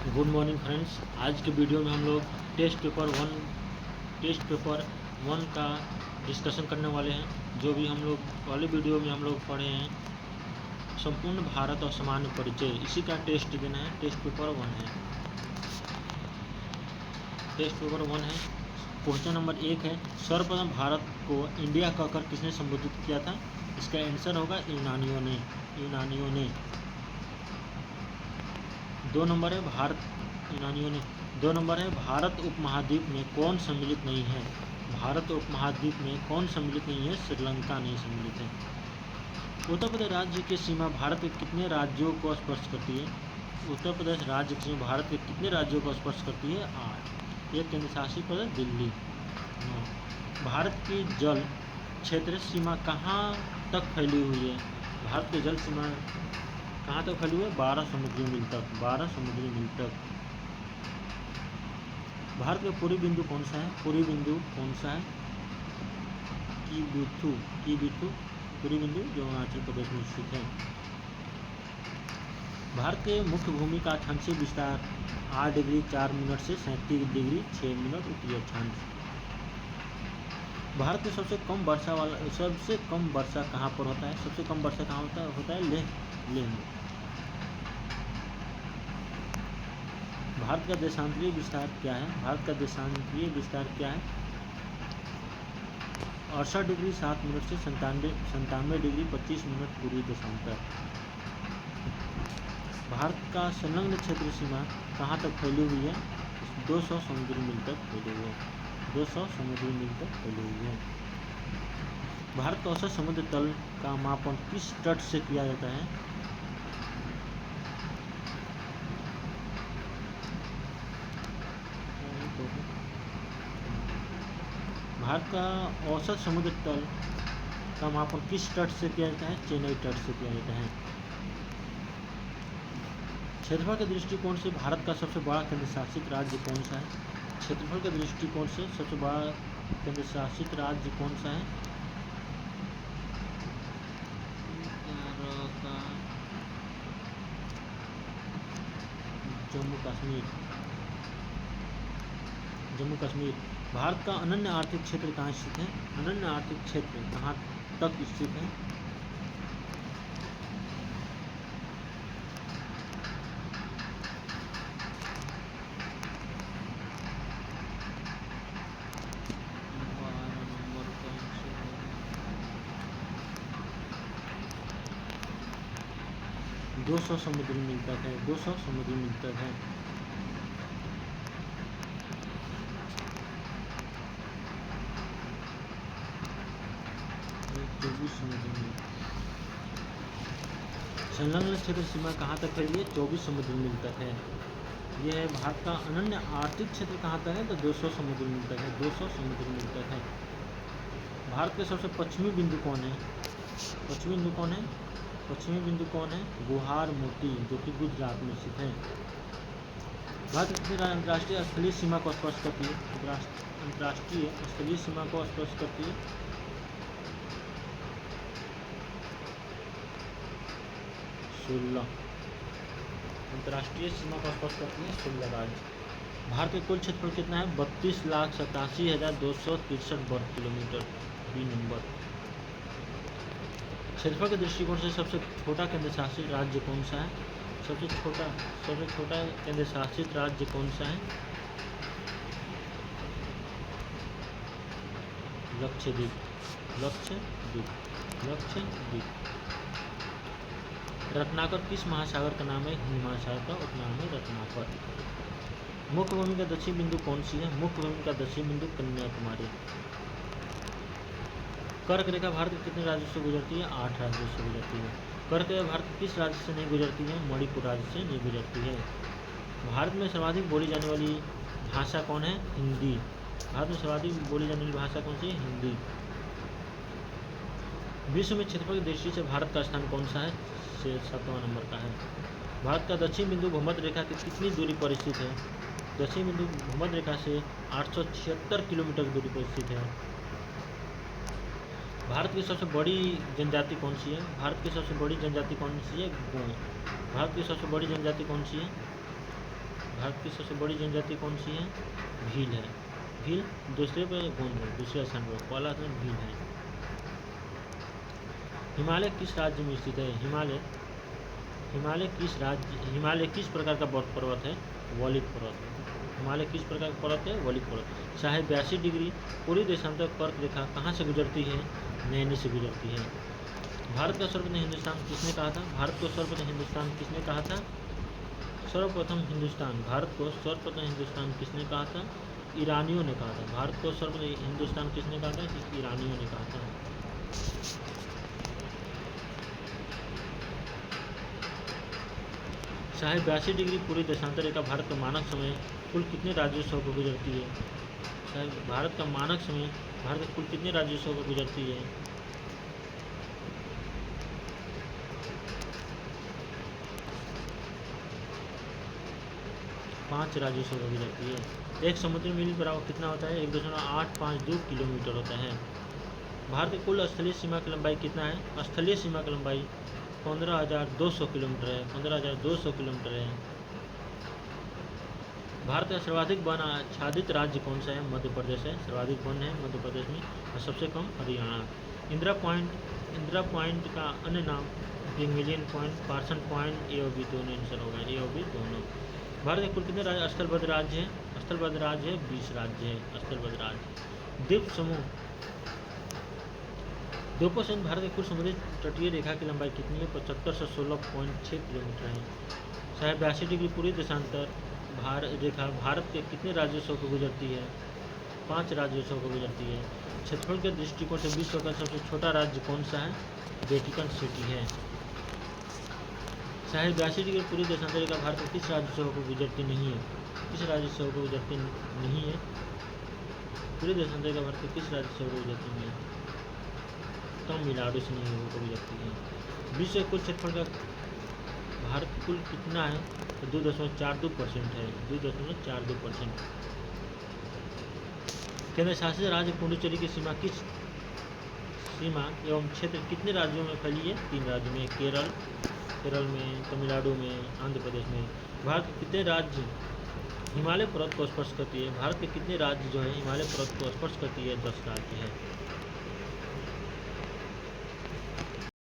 Good morning friends. आज के video में हम लोग टेस्ट पेपर वन का डिस्कशन करने वाले हैं। जो भी हम लोग पहले वीडियो में हम लोग पढ़े हैं संपूर्ण भारत और सामान्य परिचय, इसी का टेस्ट देना है। टेस्ट पेपर वन है। क्वेश्चन नंबर 1 है, सर्वप्रथम भारत को इंडिया कहकर किसने संबोधित किया था? इसका आंसर होगा यूनानियों ने। 2 नंबर है भारत उपमहाद्वीप में कौन सम्मिलित नहीं है? भारत उपमहाद्वीप में कौन सम्मिलित नहीं है? श्रीलंका नहीं सम्मिलित है। उत्तर प्रदेश राज्य की सीमा भारत के कितने राज्यों को स्पर्श करती है? उत्तर प्रदेश राज्य की सीमा भारत के कितने राज्यों को स्पर्श करती है? 8। एक केंद्र शासित प्रदेश दिल्ली। 9। भारत की जल क्षेत्र सीमा कहाँ तक फैली हुई है? भारत की जल सीमा कहाँ तक फैली हुई है? 12 समुद्री मील तक। भारत का पूर्वी बिंदु कौन सा है? कीबिथु पूर्वी बिंदु जो अरुणाचल प्रदेश में स्थित है। भारत के मुख्य भूमि का अक्षांशीय विस्तार 8 डिग्री 4 मिनट से 37 डिग्री 6 मिनट उत्तरी अक्षांश। भारत में सबसे कम वर्षा कहाँ पर होता है? सबसे कम वर्षा कहाँ होता है? लेह में। भारत का देशांतरीय विस्तार क्या है? 68 डिग्री 7 मिनट से 97 डिग्री 25 मिनट पूर्वी देशांतर। भारत का संलग्न क्षेत्र सीमा कहाँ तक फैली हुई है? 200 समुद्री मील तक फैली हुई है। भारत का औसत समुद्र तल का मापन किस तट से किया जाता है? भारत का औसत समुद्र तल का मापन किस तट से किया जाता है? चेन्नई तट से किया जाता है। क्षेत्रफल के दृष्टिकोण से भारत का सबसे बड़ा केंद्र शासित राज्य कौन सा है? क्षेत्रफल के दृष्टिकोण से सबसे बड़ा केंद्र शासित राज्य कौन सा है? जम्मू कश्मीर। भारत का अनन्य आर्थिक क्षेत्र कहाँ स्थित है? अनन्य आर्थिक क्षेत्र कहाँ तक स्थित है? दो सौ समुद्री मील तक है। 24 समुद्री मील। संलग्न क्षेत्र सीमा कहाँ तक फैली है? 24 समुद्री मील तक है। यह है भारत का अनन्य आर्थिक क्षेत्र कहाँ तक है? तो 200 समुद्री मील तक है। भारत के सबसे पश्चिमी बिंदु कौन है? पश्चिमी बिंदु कौन है? गुहार मोती, जो कि गुजरात में स्थित है। भारत कितनी अंतर्राष्ट्रीय स्थलीय सीमा को स्पर्श करती है? अंतर्राष्ट्रीय स्थलीय सीमा को स्पर्श करती है 16। अंतर्राष्ट्रीय सीमा को स्पर्श करती है 16 राज्य। भारत के कुल क्षेत्रफल कितना है? 32,87,263 वर्ग किलोमीटर। B number. क्षेत्रफल के दृष्टिकोण से सबसे छोटा केंद्र शासित राज्य कौन सा है? सबसे छोटा केंद्र शासित राज्य कौन सा है? लक्षद्वीप। रत्नाकर किस महासागर का नाम है? हिंद महासागर का उपनाम है रत्नाकर। मुख्य भूमि का दक्षिण बिंदु कौन सी है? मुख्य भूमि का दक्षिण बिंदु कन्याकुमारी। कर्क रेखा भारत के कितने राज्यों से गुजरती है? 8 राज्यों से गुजरती है। कर्क रेखा भारत के किस राज्य से नहीं गुजरती है? मणिपुर राज्य से नहीं गुजरती है। भारत में सर्वाधिक बोली जाने वाली भाषा कौन है? हिंदी। भारत में सर्वाधिक बोली जाने वाली भाषा कौन सी है? हिंदी। विश्व में क्षेत्रफल की दृष्टि से भारत का स्थान कौन सा है? 7वां नंबर का है। भारत का दक्षिण बिंदु भूमध्य रेखा की कितनी दूरी पर स्थित है? दक्षिण बिंदु भूमध्य रेखा से 876 किलोमीटर दूरी पर स्थित है। भारत की सबसे बड़ी जनजाति कौन सी है? भारत की सबसे बड़ी जनजाति कौन सी है? गोंड। भारत की सबसे बड़ी जनजाति कौन सी है? भारत की सबसे बड़ी जनजाति कौन सी है? भील है। भील दूसरे पे गोंड है, दूसरे स्थान पर, पहला स्थान भील है। हिमालय किस राज्य में स्थित है? हिमालय किस प्रकार का पर्वत है? वलित पर्वत है। हिमालय किस प्रकार का पर्वत है? वलित पर्वत। 82 डिग्री पूरी देशांतर कर्क रेखा कहाँ से गुजरती है? नैनी से गुजरती है। भारत का सर्वप्रथम हिंदुस्तान किसने कहा था? भारत को सर्वप्रथम हिंदुस्तान किसने कहा था? भारत को सर्वप्रथम हिंदुस्तान किसने कहा था? ईरानियों ने कहा था। भारत को सर्वप्रथम हिंदुस्तान किसने कहा था? ईरानियों ने कहा था। 82 डिग्री पूरी देशांतर रेखा भारत का मानक समय कुल कितने राज्योत्सव को गुजरती है? भारत का मानक समय भारत के कुल कितने राज्योत्सव को गुजरती है? 5 राज्योत्सव को गुजरती है। एक समुद्री मील बराबर कितना होता है? 1.852 किलोमीटर होता है। भारत की कुल स्थलीय सीमा की लंबाई कितना है? स्थलीय सीमा की लंबाई 15,200 किलोमीटर है। 15,200 किलोमीटर है। भारत का सर्वाधिक वन आच्छादित राज्य कौन सा है? मध्य प्रदेश है। सर्वाधिक वन है मध्य प्रदेश में और सबसे कम हरियाणा। इंदिरा पॉइंट का अन्य नाम पिग्मलियन पॉइंट, पार्सन पॉइंट, ए और बी दोनों आंसर होगा। ए और बी दोनों। भारत के कुल कितने राज्य स्थलबद्ध राज्य है? स्थलबद्ध राज्य है 20 राज्य है स्थलबद्ध राज्य। द्वीप समूह द्वीपों सहित भारत की कुल समुद्री तटीय रेखा की लंबाई कितनी है? 75 से 16.6 किलोमीटर है। 82 डिग्री पूरी देशांतर रेखा भारत के कितने राज्योत्सव को गुजरती है? 5 राज्योत्सव को गुजरती है। क्षेत्रफल के दृष्टिकोण से विश्व का सबसे छोटा राज्य कौन सा है? वेटिकन सिटी है। 82 डिग्री पूरी देशांतर रेखा भारत के किस राज्योत्सव को गुजरती नहीं है? किस राज्योत्सव को गुजरती नहीं है? पूरी देशांतर रेखा भारत के किस राज्योत्सव को गुजरती नहीं है? तमिलनाडु से नहीं हो गुजरती है। विश्व कुल क्षेत्रफल का भारत कुल कितना है? तो 2.42% है। 2.42%। केंद्र शासित राज्य पुडुचेरी की सीमा एवं क्षेत्र कितने राज्यों में फैली है? 3 राज्यों में, केरल में, तमिलनाडु में, आंध्र प्रदेश में। भारत के कितने राज्य हिमालय पर्वत को स्पर्श करती है? भारत के कितने राज्य जो है हिमालय पर्वत को स्पर्श करती है? 10 राज्य है।